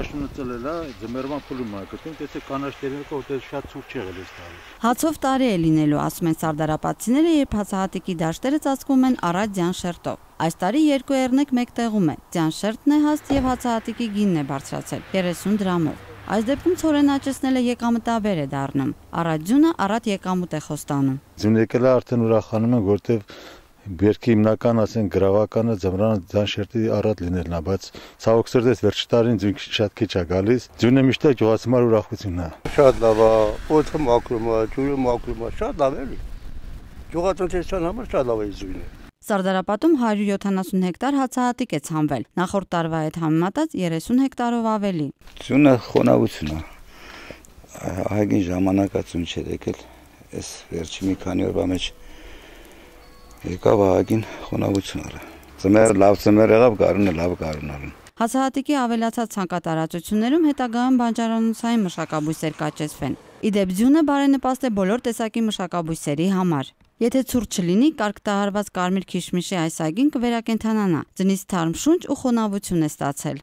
Քաշունը ծլելա, ձմեռման փուլում է գտնում, տեսեք կանաչ տերերը կա, որտեղ շատ ցուրտ եղել է ստարի։ Հացով տարի է լինելու, ասում են սարդարապատցիները, երբ հացահատիկի դաշտերը ծածկվում են առատ ձյան շերտով։ Այս տարի 2 էռնեկ մեկ տեղում է։ Ձյան շերտն է հաստ եւ հացահատիկի գինն է բարձրացել 30 դրամով։ Այս դեպքում ցորեն աճեցնելը եկամտաբեր է դառնում։ Առատ ձյունը առատ եկամուտ է խոստանում։ Ձյուն եկելը արդեն ուրախանում են, որտեղ Բերքի հիմնական ասեն գրավականը ձմռանը ձյան շերտի առատ լինելն է, բայց ցավոք սրտես վերջի տարին ձյուն շատ քիչ է գալիս։ Ձյունը միշտ գյուղացիներ ուրախությունն է։ Շատ լավ է, օդը մաքրում է, ջուրը մաքրում է, շատ լավ է։ Գյուղատնտեսության համար շատ լավ է ձյունը։ Սարդարապատում 170 հեկտար հացահատիկ է ցանվել, նախորդ տարվա հետ համեմատած 30 հեկտարով ավելի։ Ձյունը խոնավություն է։ Ահագին ժամանակացուն չէ եկել, այս վերջի մի քանի օրվա մեջ եկավ ահագին խոնավություն առա։ Ձմեռը լավ ձմեռ եղավ, գարունը լավ գարուն առան։ Հացահատիկի ավելացած ցանկատարածություններում հետագայում բանջարանոցային մշակաբույսեր կաճեցվեն։ Իդեպ ձյունը բարենպաստ է բոլոր տեսակի մշակաբույսերի համար։ Եթե ցուրտ չլինի, կարգ տահարված կարմիր քիշմիշի այս այգին կվերակենդանանա, ձնից թարմ շունչ ու խոնավություն է ստացել։